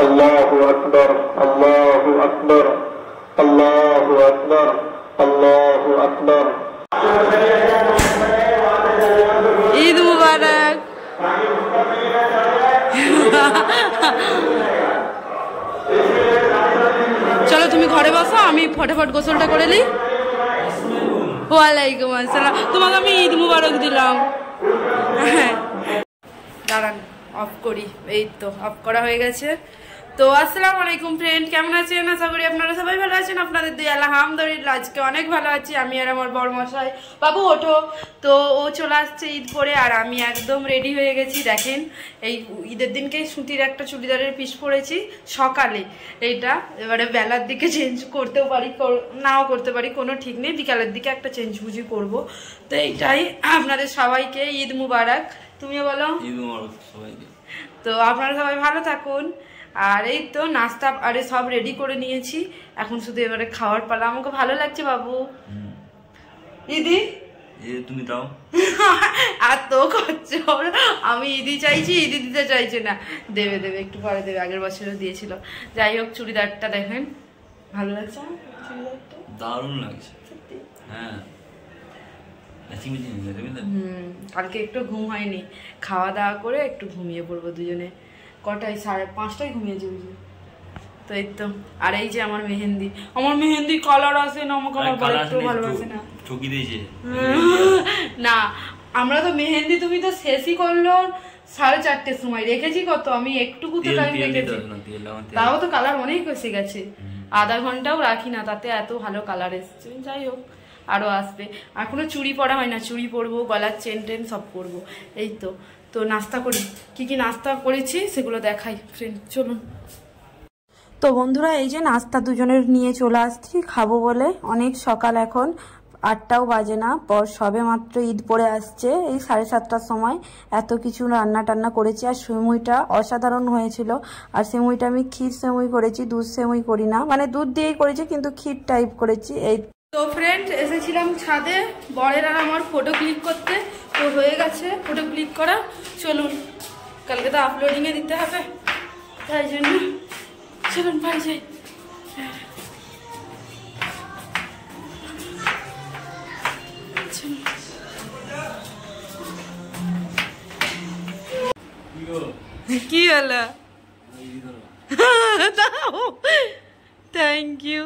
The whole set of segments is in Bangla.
আল্লাহু আকবার, আল্লাহু আকবার, আল্লাহু আকবার, আল্লাহু আকবার। ঈদ মুবারক। চলো তুমি ঘরে বসো, আমি ফটাফট গোসলটা করে নিই। ওয়ালাইকুম আসসালাম। তোমাকে আমি ঈদ মুবারক দিলাম। হ্যাঁ দাঁড়ান অফ করি। এই তো অফ করা হয়ে গেছে। তো আসসালামু আলাইকুম ফ্রেন্ড, কেমন আছেন? আশা করি আপনারা সবাই ভালো আছেন। আপনাদের দিয়ে আলহামদুলিল্লাহ আজকে অনেক ভালো আছি। আমি আর আমার বড় মশাই বাবু ওঠো। তো ও চলে আসছে ঈদ পরে, আর আমি একদম রেডি হয়ে গেছি। দেখেন এই ঈদের দিনকে সুতির একটা চুড়িদারের পিস পরেছি সকালে, এইটা এবারে বেলার দিকে চেঞ্জ করতেও পারি নাও করতে পারি, কোনো ঠিক নেই। বিকালের দিকে একটা চেঞ্জ বুঝি করবো। তো এইটাই আপনাদের সবাইকে ঈদ মুবারক। তুমিও বলো ঈদ মুবারক সবাইকে। তো আপনারা সবাই ভালো থাকুন। আর এই তো নাস্তা আরে সব রেডি করে নিয়েছি, এখন শুধু এবারে খাওয়ার পালা। আমাকে ভালো লাগছে বাবু। দিদি তুমি দাও। আর তো করছো, আমি ঈদি চাইছি, ঈদি দিতে চাইছে না। দেবে দেবে, একটু পরে দেবে, আগের বছরও দিয়েছিল। যাই হোক চুড়িদারটা দেখেন ভালো লাগছে, চুড়িদারটা দারুণ লাগছে। হ্যাঁ কালকে একটু ঘুম হয়নি, খাওয়া দাওয়া করে একটু ঘুমিয়ে পড়বো দুজনে। কটায় 5:30টায় ঘুমিয়েছি বুঝলি। তো এই তো। আর এই যে আমার মেহেন্দি, আমার মেহেন্দি কালার আসে না, আমাকে আমার বড় একটু ভালোবাসে না, ঠকি দিয়েছে না। আমরা তো মেহেন্দি তুমি তো শেষই করলো 4:30টার সময়, রেখেছি কত আমি একটুকু তো টাইম রেখেছি, তাও তো কালার অনেক এসে গেছে। আধা ঘন্টাও রাখি না, তাতে এত ভালো কালার এসছে। যাই হোক আরো আসবে। এখনো চুড়ি পরা হয় না, চুড়ি পরবো, গলার চেন টেন সব করবো। এই তো। তো নাস্তা করি, কি কি নাস্তা করেছি সেগুলো দেখাই ফ্রেন্ড, চলুন। তো বন্ধুরা এই যে নাস্তা দুজনের নিয়ে চলে আসছি খাবো বলে। অনেক সকাল, এখন 8টাও বাজে না, পর সবে মাত্র ঈদ পড়ে আসছে। এই 7:30টার সময় এত কিছু রান্না টান্না করেছি। আর সেমুইটা অসাধারণ হয়েছিল। আর সেমুইটা আমি ক্ষীর সেমুই করেছি, দুধ সেমুই করি না, মানে দুধ দিয়েই করেছি কিন্তু ক্ষীর টাইপ করেছি। এই তো ফ্রেন্ড এসেছিলাম ছাদে বরের আর আমার ফটো ক্লিক করতে। তো হয়ে গেছে ফটো ক্লিক করা। চলুন, কালকে তো আপলোডিংয়ে দিতে হবে, তাই জন্য চলুন বাড়ি যাই। কি হলো? Thank you.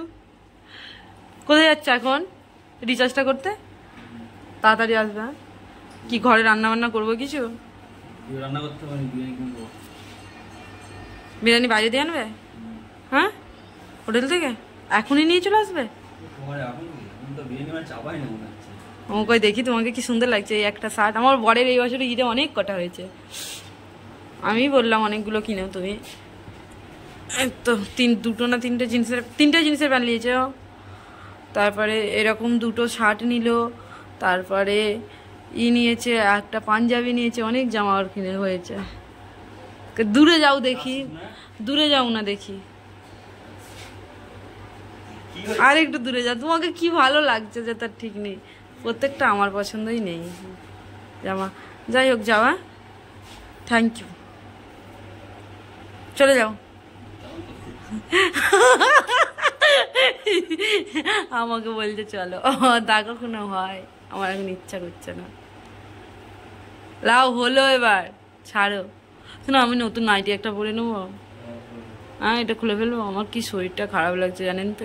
কোথায় যাচ্ছে এখন? রিচার্জটা করতে তাড়াতাড়ি আসবে। কি ঘরে রান্না বান্না করবো কিছু? রান্না করতে পারি, বিরিয়ানি বাইরে দিয়ে আনবে? হ্যাঁ হোটেল থেকে এখনই নিয়ে চলে আসবে? ওকে দেখি তোমাকে কি সুন্দর লাগছে এই একটা শার্ট। আমার বরের এই বছরে ঈদে অনেক কটা হয়েছে, আমি বললাম অনেকগুলো কিনো তুমি। তো দুটো না তিনটে জিনিসের প্যান্ট নিয়েছে। তারপরে এরকম দুটো শার্ট নিল, তারপরে নিয়েছে একটা পাঞ্জাবি নিয়েছে, অনেক জামা কিনে হয়েছে। দূরে যাও দেখি, দূরে যাও না দেখি, আর একটু দূরে যাও। তোমাকে কি ভালো লাগছে যে তার ঠিক নেই, প্রত্যেকটা আমার পছন্দই নেই জামা। যাই হোক যাওয়া, থ্যাংক ইউ, চলে যাও। আমাকে বলছে চলো, তা কখনো হয়? আমার এখন ইচ্ছা করছে না। লাও হলো, এবার ছাড়ো। শোনো আমি নতুন নাইটি একটা পরে নেবো। হ্যাঁ এটা খুলে ফেলবো, আমার কি শরীরটা খারাপ লাগছে জানেন তো।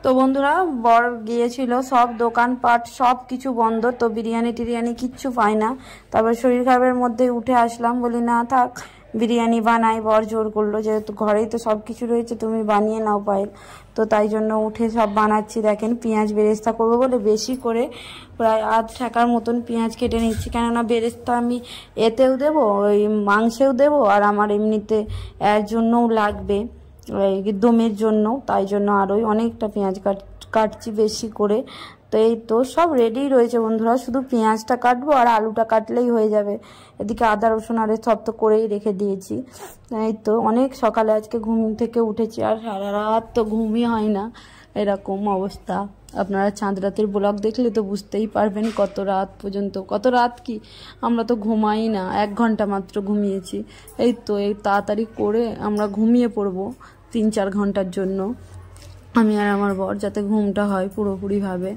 তো বন্ধুরা বর গিয়েছিল, সব দোকানপাট সব কিছু বন্ধ, তো বিরিয়ানি টিরিয়ানি কিচ্ছু পাই না। তারপর শরীর খারাপের মধ্যে উঠে আসলাম, বলি না থাক বিরিয়ানি বানাই। বর জোর করলো, যেহেতু ঘরেই তো সব কিছু রয়েছে তুমি বানিয়ে নাও পায়েল। তো তাই জন্য উঠে সব বানাচ্ছি। দেখেন পেঁয়াজ বেরেস্তা করবো বলে বেশি করে প্রায় 1/2 টাকার মতন পেঁয়াজ কেটে নিচ্ছি, কেননা বেরেস্তা আমি এতেও দেবো, ওই মাংসেও দেবো, আর আমার এমনিতে এর জন্যও লাগবে দমের জন্য, তাই জন্য আরোই অনেকটা পেঁয়াজ কাটছি বেশি করে। তো এই তো সব রেডি রয়েছে বন্ধুরা, শুধু পেঁয়াজটা কাটবো আর আলুটা কাটলেই হয়ে যাবে। এদিকে আদা রসুন আর সব তো করেই রেখে দিয়েছি। এই তো অনেক সকালে আজকে ঘুম থেকে উঠেছি, আর সারা রাত তো ঘুমই হয় না, এরকম অবস্থা। আপনারা চাঁদ রাতের ব্লগ দেখলে তো বুঝতেই পারবেন কত রাত পর্যন্ত, কত রাত কি আমরা তো ঘুমাই না, 1 ঘন্টা মাত্র ঘুমিয়েছি। এই তো এই তাড়াতাড়ি করে আমরা ঘুমিয়ে পড়বো 3-4 ঘন্টার জন্য, আমি আর আমার বর, যাতে ঘুমটা হয় পুরোপুরিভাবে,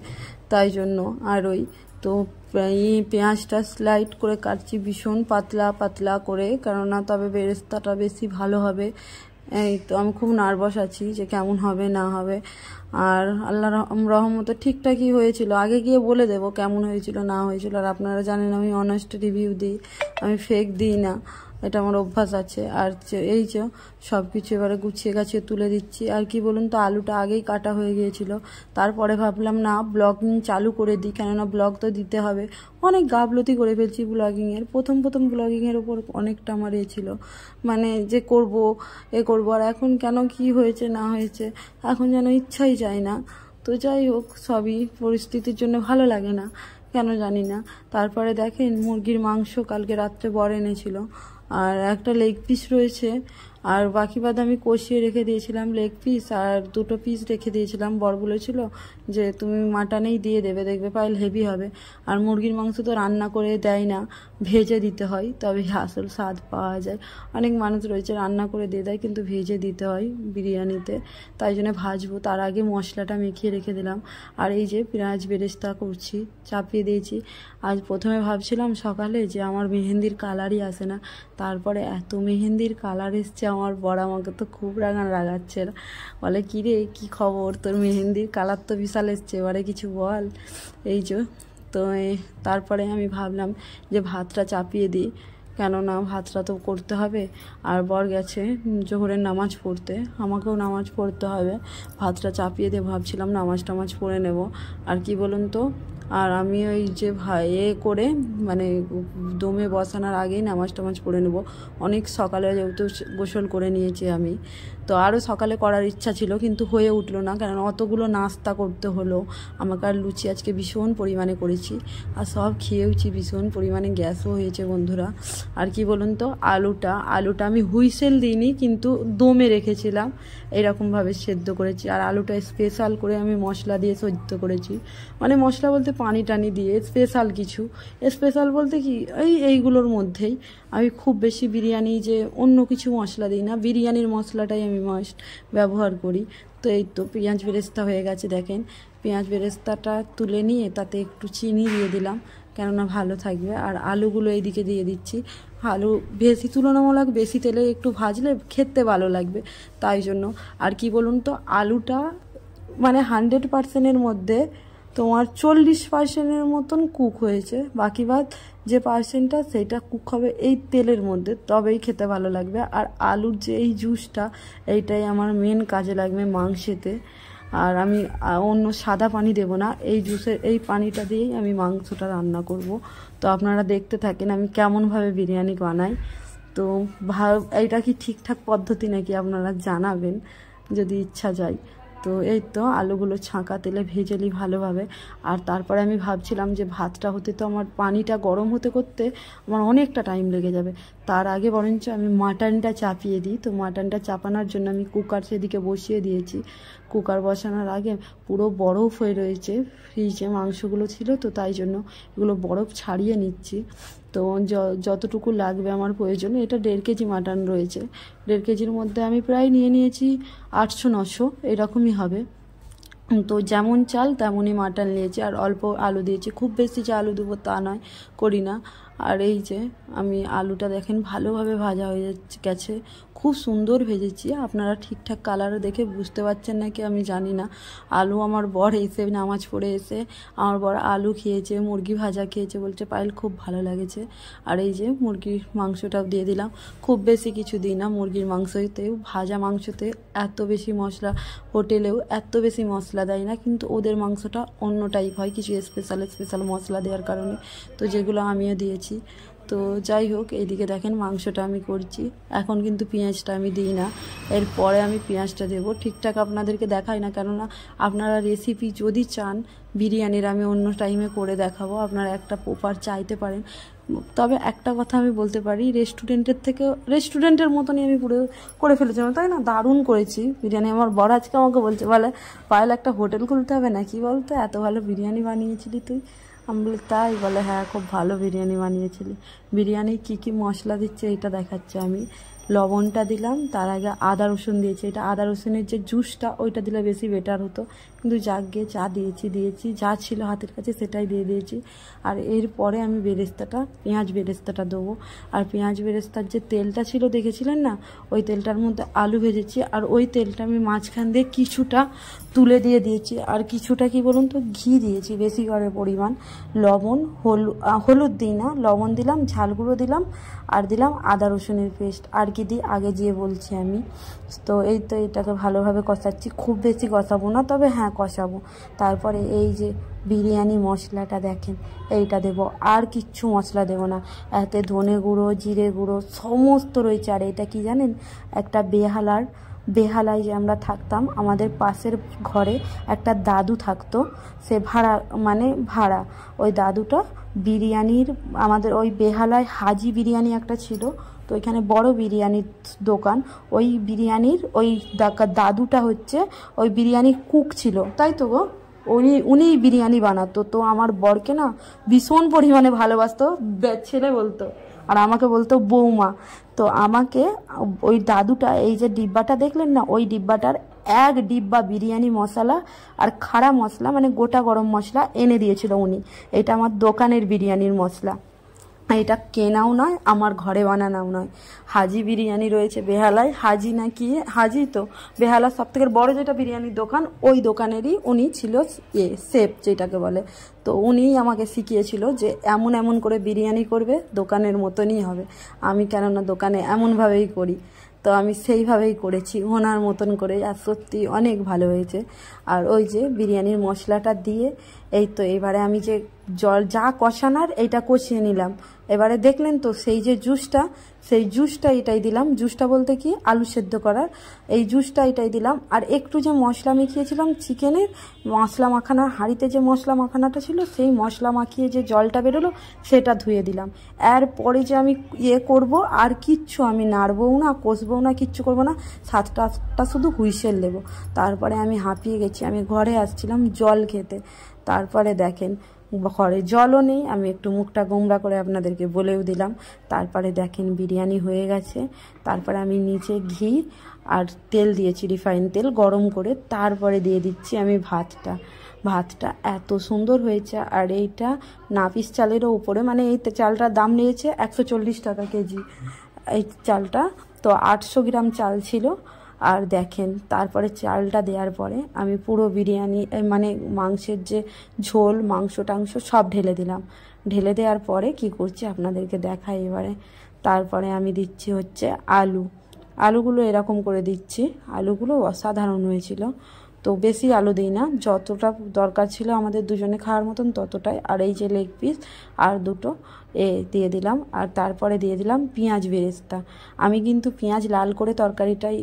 তাই জন্য। আর ওই তো পেঁয়াজটা স্লাইড করে কাটছি ভীষণ পাতলা পাতলা করে, কেননা তবে বেরেস্তাটা বেশি ভালো হবে। এই তো আমি খুব নার্ভাস আছি যে কেমন হবে না হবে। আর আল্লাহ রহমতে ঠিকঠাকই হয়েছিল, আগে গিয়ে বলে দেবো কেমন হয়েছিল না হয়েছিল। আর আপনারা জানেন আমি অনেস্ট রিভিউ দিই, আমি ফেক দিই না, এটা আমার অভ্যাস আছে। আর এই যে সব কিছু এবারে গুছিয়ে গাছিয়ে তুলে দিচ্ছি। আর কি বলুন তো, আলুটা আগেই কাটা হয়ে গিয়েছিল, তারপরে ভাবলাম না ব্লগিং চালু করে দিই, কেননা ব্লগ তো দিতে হবে। অনেক গাফলতি করে ফেলছি ব্লগিংয়ের, প্রথম ব্লগিংয়ের ওপর অনেকটা আমার ছিল, মানে যে করব আর এখন কেন কি হয়েছে না হয়েছে এখন যেন ইচ্ছাই যায় না। তো যাই হোক, সবই পরিস্থিতির জন্য ভালো লাগে না, কেন জানি না। তারপরে দেখেন মুরগির মাংস কালকে রাত্রে বর এনেছিল, আর একটা লেগ পিস রয়েছে, আর বাকি বাদ আমি কষিয়ে রেখে দিয়েছিলাম লেগ পিস, আর 2টো পিস রেখে দিয়েছিলাম। বর বলেছিল যে তুমি মাটনেই দিয়ে দেবে, দেখবে পাইল হেভি হবে। আর মুরগির মাংস তো রান্না করে দেয় না, ভেজে দিতে হয়, তবে আসল স্বাদ পাওয়া যায়। অনেক মানুষ রয়েছে রান্না করে দিয়ে দেয়, কিন্তু ভেজে দিতে হয় বিরিয়ানিতে, তাই জন্য ভাজবো। তার আগে মশলাটা মেখিয়ে রেখে দিলাম। আর এই যে পেঁয়াজ বেরেস্তা করছি, চাপিয়ে দিয়েছি। আজ প্রথমে ভাবছিলাম সকালে যে আমার মেহেন্দির কালারই আসে না, তারপরে এত মেহেন্দির কালার এসছে, আমার বর আমাকে তো খুব রাগাচ্ছে, বলে কী রে কী খবর, তোর মেহেন্দির কালার তো বিশাল এসছে, এবারে কিছু বল। এই যে তো তারপরে আমি ভাবলাম যে ভাতটা চাপিয়ে দিই, কেননা ভাতটা তো করতে হবে। আর বর গেছে জোহরের নামাজ পড়তে, আমাকেও নামাজ পড়তে হবে। ভাতটা চাপিয়ে দিয়ে ভাবছিলাম নামাজ পড়ে নেব। আর কি বলুন তো, আর আমি ওই যে করে মানে দমে বসানোর আগেই নামাজ পড়ে নেব। অনেক সকালে যেহেতু গোসল করে নিয়েছি আমি, তো আরও সকালে করার ইচ্ছা ছিল, কিন্তু হয়ে উঠলো না, কারণ অতগুলো নাস্তা করতে হলো আমাকে। আর লুচি আজকে ভীষণ পরিমাণে করেছি, আর সব খেয়েওছি, ভীষণ পরিমাণে গ্যাসও হয়েছে বন্ধুরা। আর কি বলুন তো, আলুটা আমি হুইসেল দিইনি, কিন্তু দমে রেখেছিলাম, এরকমভাবে সেদ্ধ করেছি। আর আলুটা স্পেশাল করে আমি মশলা দিয়ে সেদ্ধ করেছি, মানে মশলা বলতে পানি টানি দিয়ে, স্পেশাল কিছু। স্পেশাল বলতে কি এইগুলোর মধ্যেই আমি খুব বেশি বিরিয়ানি যে অন্য কিছু মশলা দিই না, বিরিয়ানির মশলাটাই আমি মাস্ট ব্যবহার করি। তো এই তো পেঁয়াজ বেরেস্তা হয়ে গেছে, দেখেন পেঁয়াজ বেরেস্তাটা তুলে নিয়ে তাতে একটু চিনি দিয়ে দিলাম, কেননা ভালো থাকবে। আর আলুগুলো এইদিকে দিয়ে দিচ্ছি। আলু তুলনামূলক বেশি তেলে একটু ভাজলে খেতে ভালো লাগবে, তাই জন্য। আর কি বলুন তো, আলুটা মানে 100%-এর মধ্যে তোমার 40%-এর মতন কুক হয়েছে, বাকি বাদ যে পার্সেন্টটা সেইটা কুক হবে এই তেলের মধ্যে, তবেই খেতে ভালো লাগবে। আর আলুর যে এই জুসটা, এইটাই আমার মেন কাজে লাগবে মাংসেতে। আর আমি অন্য সাদা পানি দেব না, এই জুসের এই পানিটা দিয়েই আমি মাংসটা রান্না করব। তো আপনারা দেখতে থাকেন আমি কেমনভাবে বিরিয়ানি বানাই। তো এইটা কি ঠিকঠাক পদ্ধতি নাকি আপনারা জানাবেন যদি ইচ্ছা যায়। তো এই তো আলুগুলো ছাঁকা তেলে ভেজে নিই ভালোভাবে। আর তারপরে আমি ভাবছিলাম যে ভাতটা হতে তো আমার পানিটা গরম হতে করতে আমার অনেকটা টাইম লেগে যাবে, তার আগে বরঞ্চ আমি মাটনটা চাপিয়ে দিই। তো মাটনটা চাপানোর জন্য আমি কুকার সেদিকে বসিয়ে দিয়েছি। কুকার বসানোর আগে পুরো বরফ হয়ে রয়েছে, ফ্রিজে মাংসগুলো ছিল, তো তাই জন্য এগুলো বরফ ছাড়িয়ে নিচ্ছি। তো যতটুকু লাগবে আমার প্রয়োজন, এটা 1.5 কেজি মাটন রয়েছে, 1.5 কেজির মধ্যে আমি প্রায় নিয়ে নিয়েছি 800-900 এরকমই হবে। তো যেমন চাল তেমনই মাটন নিয়েছি, আর অল্প আলু দিয়েছি, খুব বেশি যে আলু দেবো তা নয়, করি না। আর এই যে আমি আলুটা দেখেন ভালোভাবে ভাজা হয়ে গেছে, খুব সুন্দর ভেজেছি। আপনারা ঠিকঠাক কালারও দেখে বুঝতে পারছেন নাকি আমি জানি না। আলু আমার বর এসে নামাজ পড়ে এসে আমার বর আলু খেয়েছে, মুরগি ভাজা খেয়েছে, বলছে পায়েল খুব ভালো লাগেছে। আর এই যে মুরগির মাংসটাও দিয়ে দিলাম, খুব বেশি কিছু দিই না মুরগির মাংসতেও, ভাজা মাংসতে এত বেশি মশলা, হোটেলেও এত বেশি মশলা দেয় না, কিন্তু ওদের মাংসটা অন্য টাইপ হয় কিছু স্পেশাল মশলা দেওয়ার কারণে, তো যেগুলো আমিও দিয়েছি। তো যাই হোক, এইদিকে দেখেন মাংসটা আমি করছি, এখন কিন্তু পেঁয়াজটা আমি দিই না, এরপরে আমি পেঁয়াজটা দেবো। ঠিকঠাক আপনাদেরকে দেখাই না, কেননা আপনারা রেসিপি যদি চান বিরিয়ানির আমি অন্য টাইমে করে দেখাবো, আপনারা একটা প্রপার চাইতে পারেন, তবে একটা কথা আমি বলতে পারি, রেস্টুরেন্টের মতনই আমি পুরো করে ফেলেছিলাম, তাই না? দারুণ করেছি বিরিয়ানি। আমার বড় আজকে আমাকে বলছে, বলে পায়েল একটা হোটেল খুলতে হবে নাকি বলতো, এত ভালো বিরিয়ানি বানিয়েছিলি তুই। আমি বলি তাই? বলে হ্যাঁ, খুব ভালো বিরিয়ানি বানিয়েছিলি। বিরিয়ানি কী কী মশলা দিচ্ছে এটা দেখাচ্ছে। আমি লবণটা দিলাম, তার আগে আদা রসুন দিয়েছি। এটা আদা রসুনের যে জুসটা ওইটা দিলে বেশি বেটার হতো, কিন্তু যাক গিয়ে চা দিয়েছি, যা ছিল হাতের কাছে সেটাই দিয়ে দিয়েছি। আর এরপরে আমি পেঁয়াজ বেরেস্তাটা দেবো। আর পেঁয়াজ বেরেস্তার যে তেলটা ছিল দেখেছিলেন না, ওই তেলটার মধ্যে আলু ভেজেছি, আর ওই তেলটা আমি মাঝখান দিয়ে কিছুটা তুলে দিয়ে দিয়েছি। আর কিছুটা কি বলুন তো, ঘি দিয়েছি বেশি করে পরিমাণ। লবণ, হলুদ দিই না, লবণ দিলাম, ঝাল গুঁড়ো দিলাম, আর দিলাম আদা রসুনের পেস্ট। আর কি দিই আগে গিয়ে বলছি আমি। তো এটাকে ভালোভাবে কষাচ্ছি, খুব বেশি কষাবো না, তবে হ্যাঁ কষাবো। তারপরে এই যে বিরিয়ানি মশলাটা দেখেন, এইটা দেবো, আর কিচ্ছু মশলা দেবো না। এতে ধনে গুঁড়ো, জিরে গুঁড়ো সমস্ত রয়েছে। আর এটা কি জানেন, একটা বেহালায় যে আমরা থাকতাম, আমাদের পাশের ঘরে একটা দাদু থাকতো, সে ভাড়া। ওই দাদুটা বিরিয়ানির, আমাদের ওই বেহালায় হাজি বিরিয়ানি একটা ছিল, তো এখানে বড় বিরিয়ানির দোকান। ওই বিরিয়ানির ওই দাদুটা হচ্ছে ওই বিরিয়ানির কুক ছিল, তাই তো গো। উনিই বিরিয়ানি বানাতো। তো আমার বরকে না ভীষণ পরিমাণে ভালোবাসতো, ছেলে বলতো, আর আমাকে বলতো বৌমা। তো আমাকে ওই দাদুটা, এই যে ডিব্বাটা দেখলেন না, ওই ডিব্বাটার 1 ডিব্বা বিরিয়ানি মশলা আর খাড়া মশলা, মানে গোটা গরম মশলা এনে দিয়েছিল উনি। এটা আমার দোকানের বিরিয়ানির মশলা, এটা কেনাও নয়, আমার ঘরে বানানোও নয়। হাজি বিরিয়ানি রয়েছে বেহালায়, হাজি তো বেহালার সব থেকে বড় যেটা বিরিয়ানির দোকান, ওই দোকানেরই উনি ছিল শেফ যেটাকে বলে। তো উনিই আমাকে শিখিয়েছিল যে এমন করে বিরিয়ানি করবে, দোকানের মতনই হবে। আমি কেননা দোকানে এমনভাবেই করি, তো আমি সেইভাবেই করেছি ওনার মতন করে, আর সত্যি অনেক ভালো হয়েছে। আর ওই যে বিরিয়ানির মশলাটা দিয়ে এই তো এবারে আমি যে জল যা কষানার এইটা কষিয়ে নিলাম। এবারে দেখলেন তো সেই যে জুসটা এটাই দিলাম। জুসটা বলতে কি, আলু সেদ্ধ করার এই জুসটা এটাই দিলাম। আর একটু যে মশলা মাখিয়েছিলাম চিকেনের, মশলা মাখানোর হাঁড়িতে যে মশলা মাখানাটা ছিল, সেই মশলা মাখিয়ে যে জলটা বেরোলো সেটা ধুয়ে দিলাম। এরপরে যে আমি করব, আর কিচ্ছু আমি নাড়বও না, কষবও না, কিচ্ছু করবো না, 7টা শুধু হুইসেল দেবো। তারপরে আমি হাঁপিয়ে গেছি, আমি ঘরে আসছিলাম জল খেতে। তারপরে দেখেন ঘরে জলও নেই, আমি একটু মুখটা গোমড়া করে আপনাদেরকে বলেও দিলাম। তারপরে দেখেন বিরিয়ানি হয়ে গেছে। তারপরে আমি নিচে ঘি আর তেল দিয়েছি, রিফাইন তেল গরম করে, তারপরে দিয়ে দিচ্ছি আমি ভাতটা এত সুন্দর হয়েছে। আর এইটা নাপিস চালেরও উপরে, মানে এই চালটার দাম নিয়েছে 140 টাকা কেজি এই চালটা। তো 800 গ্রাম চাল ছিল। আর দেখেন তারপরে চালটা দেওয়ার পরে আমি পুরো বিরিয়ানি, মানে মাংসের যে ঝোল, মাংস টাংস সব ঢেলে দিলাম। ঢেলে দেওয়ার পরে কি করছি আপনাদেরকে দেখাই এবারে। তারপরে আমি দিচ্ছি হচ্ছে আলুগুলো এরকম করে দিচ্ছি। আলুগুলো অসাধারণ হয়েছিল। তো বেশি আলু দিই না, যতটা দরকার ছিল আমাদের দুজনে খাওয়ার মতন ততটাই। আর এই যে লেগ পিস আর দুটো দিয়ে দিলাম। আর তারপরে দিয়ে দিলাম পেঁয়াজ বেরেস্তা। আমি কিন্তু পেঁয়াজ লাল করে তরকারিটাই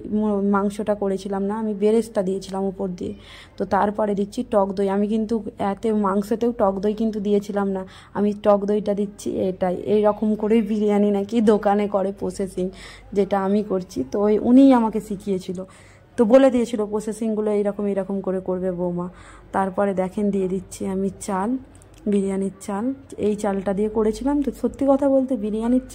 মাংসটা করেছিলাম না, আমি বেরেস্তা দিয়েছিলাম উপর দিয়ে। তো তারপরে দিচ্ছি টক দই। আমি কিন্তু এতে মাংসতেও টক দই কিন্তু দিয়েছিলাম না, আমি টক দইটা দিচ্ছি এটাই। এইরকম করেই বিরিয়ানি নাকি দোকানে করে প্রসেসিং, যেটা আমি করছি। তো উনিই আমাকে শিখিয়েছিল, তো বলে দিয়েছিল প্রসেসিংগুলো এইরকম করে করবে বৌমা। তারপরে দেখেন দিয়ে দিচ্ছি আমি বিরিয়ানির চাল। এই চালটা দিয়ে করেছিলাম। তো সত্যি কথা বলতে বিরিয়ানির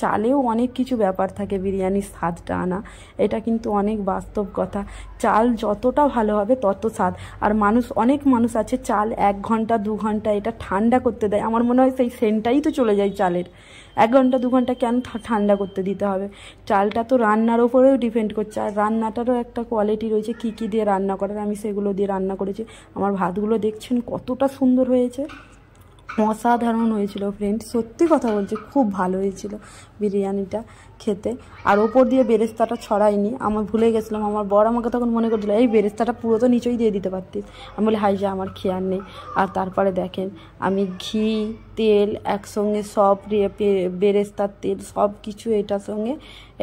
চালেও অনেক কিছু ব্যাপার থাকে বিরিয়ানির স্বাদটা আনা, এটা কিন্তু অনেক বাস্তব কথা। চাল যতটা ভালো হবে তত স্বাদ। আর অনেক মানুষ আছে চাল 1 ঘন্টা 2 ঘন্টা এটা ঠান্ডা করতে দেয়, আমার মনে হয় সেই সেন্টটাই তো চলে যায় চালের। 1 ঘন্টা 2 ঘন্টা কেন ঠান্ডা করতে দিতে হবে? চালটা তো রান্নার ওপরেও ডিপেন্ড করছে, আর রান্নাটারও একটা কোয়ালিটি রয়েছে কী দিয়ে রান্না করার। আমি সেগুলো দিয়ে রান্না করেছি। আমার ভাতগুলো দেখছেন কতটা সুন্দর হয়েছে, অসাধারণ হয়েছিল ফ্রেন্ড, সত্যি কথা বলছি খুব ভালো হয়েছিল বিরিয়ানিটা খেতে। আর ওপর দিয়ে বেরেস্তাটা ছড়াইনি, আমার ভুলে গেছিলাম। আমার বর আমাকে তখন মনে করছিল এই বেরেস্তাটা পুরো তো নিচেই দিয়ে দিতে পারতিস। আমি বলি হাই যা, আমার খেয়াল নেই। আর তারপরে দেখেন আমি ঘি তেল একসঙ্গে সব বেরেস্তার তেল সব কিছু এটার সঙ্গে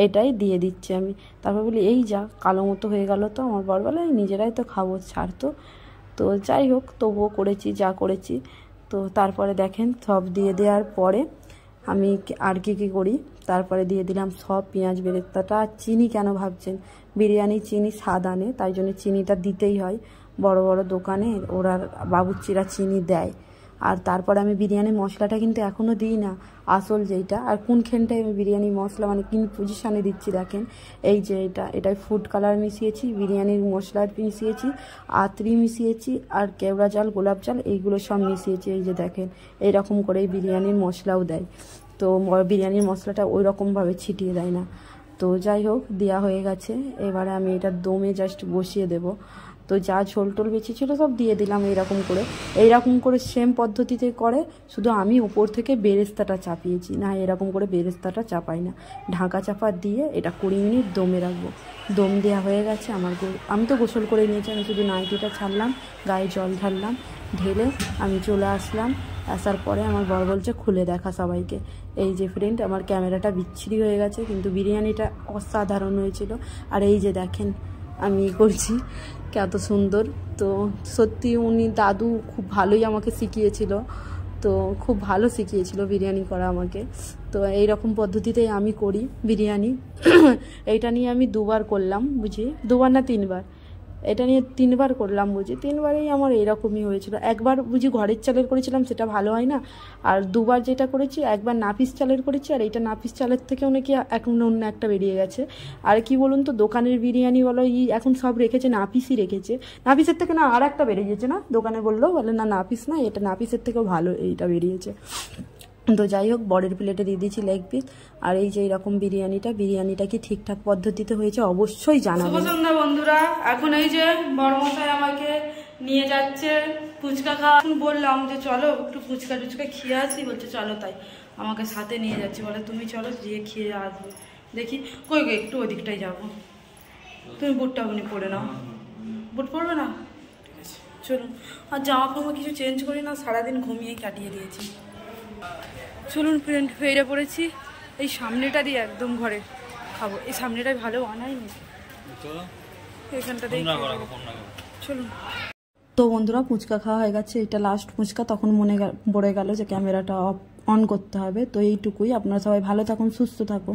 এটাই দিয়ে দিচ্ছি আমি। তারপর বলি এই যা কালো মতো হয়ে গেল। তো আমার বর বলে নিজেরাই তো খাবো, ছাড় তো। তো যাই হোক, তবুও করেছি যা করেছি। তো তারপরে দেখেন সব দিয়ে দেওয়ার পরে আমি আর কি করি, তারপরে দিয়ে দিলাম সব পেঁয়াজ বেরেস্তাটা। আর চিনি কেন ভাবছেন, বিরিয়ানি চিনি স্বাদ আনে, তাই জন্য চিনিটা দিতেই হয়। বড় বড় দোকানে ওরা বাবুর্চিরা চিনি দেয়। আর তারপরে আমি বিরিয়ানির মশলাটা কিন্তু এখনও দিই না, আসল যেইটা। আর কোনখানটায় আমি বিরিয়ানি মশলা মানে কোন পজিশানে দিচ্ছি দেখেন, এই যে এটাই ফুড কালার মিশিয়েছি, বিরিয়ানির মশলা মিশিয়েছি, আতরি মিশিয়েছি, আর কেওড়া জল, গোলাপ জল, এইগুলো সব মিশিয়েছি। এই যে দেখেন, এইরকম করে বিরিয়ানির মশলাও দেয়। তো বিরিয়ানির মশলাটা ওই রকমভাবে ছিটিয়ে দেয় না। তো যাই হোক, দেওয়া হয়ে গেছে। এবারে আমি এটা দমে জাস্ট বসিয়ে দেবো। তো যা ঝোল টোল বেঁচে ছিল সব দিয়ে দিলাম এইরকম করে সেম পদ্ধতিতে করে, শুধু আমি উপর থেকে বেরেস্তাটা চাপিয়েছি, না এরকম করে বেরেস্তাটা চাপাই না। ঢাকা চাপা দিয়ে এটা 20 মিনিট দমে রাখবো। দম দেওয়া হয়ে গেছে আমার। আমি তো গোসল করে নিয়েছি, আমি শুধু নাইটিটা ছাড়লাম, গায়ে জল ঢাললাম, ঢেলে আমি চলে আসলাম। আসার পরে আমার বর বলছে খুলে দেখা সবাইকে। এই যে ফ্রেন্ড, আমার ক্যামেরাটা বিচ্ছিরি হয়ে গেছে, কিন্তু বিরিয়ানিটা অসাধারণ হয়েছিল। আর এই যে দেখেন আমি করছি কত সুন্দর। তো সত্যি উনি দাদু খুব ভালোই আমাকে শিখিয়েছিল, তো খুব ভালো শিখিয়েছিল বিরিয়ানি করা আমাকে। তো এই রকম পদ্ধতিতেই আমি করি বিরিয়ানি। এইটা নিয়ে আমি 2বার করলাম বুঝি, 2বার না 3বার, এটা নিয়ে 3বার করলাম বুঝি। 3বারেই আমার এরকমই হয়েছিল। একবার বুঝি ঘরের চালের করেছিলাম, সেটা ভালো হয় না। আর 2বার যেটা করেছি, একবার নাপিস চালের করেছি, আর এইটা নাপিস চালের থেকেও নাকি এখন অন্য একটা বেরিয়ে গেছে। আর কি বলুন তো, দোকানের বিরিয়ানি বলো এখন সব রেখেছে নাপিসই রেখেছে। নাপিসের থেকে না আর একটা বেরিয়েছে না, দোকানে বললো বলে না নাপিস না, এটা নাপিসের থেকেও ভালো এইটা বেরিয়েছে। তো যাই হোক, বড়ের প্লেটে দিয়ে দিয়েছি লেগ পিস। আর এই যে এইরকম বিরিয়ানিটা কি ঠিকঠাক পদ্ধতিতে হয়েছে অবশ্যই জানাবেন। শুভ সন্ধ্যা বন্ধুরা, এখন এই যে বড়মশাই আমাকে নিয়ে যাচ্ছে ফুচকা খাওয়া। বললাম যে চলো একটু ফুচকা টুচকা খেয়ে আসি, বলছে চলো, তাই আমাকে সাথে নিয়ে যাচ্ছে, বলে তুমি চলো গিয়ে খেয়ে আসবে। দেখি কই গো, একটু ওদিকটাই যাবো। তুমি বুটটা আপনি পরে নাও, বুট পরবে না? ঠিক আছে চলুন। আর জামা কাপড় কিছু চেঞ্জ করি না, সারাদিন ঘুমিয়েই কাটিয়ে দিয়েছি। চলুন ফ্রেন্ড, ফেরে পড়েছি। এই সামনেটা দিয়ে একদম ঘরে খাবো, এই সামনেটাই ভালো বানায়নি, এখানটাতেই চলুন। তো বন্ধুরা, ফুচকা খাওয়া হয়ে গেছে, এটা লাস্ট ফুচকা। তখন মনে পড়ে গেল যে ক্যামেরাটা অন করতে হবে। তো এইটুকুই, আপনারা সবাই ভালো থাকুন, সুস্থ থাকুন।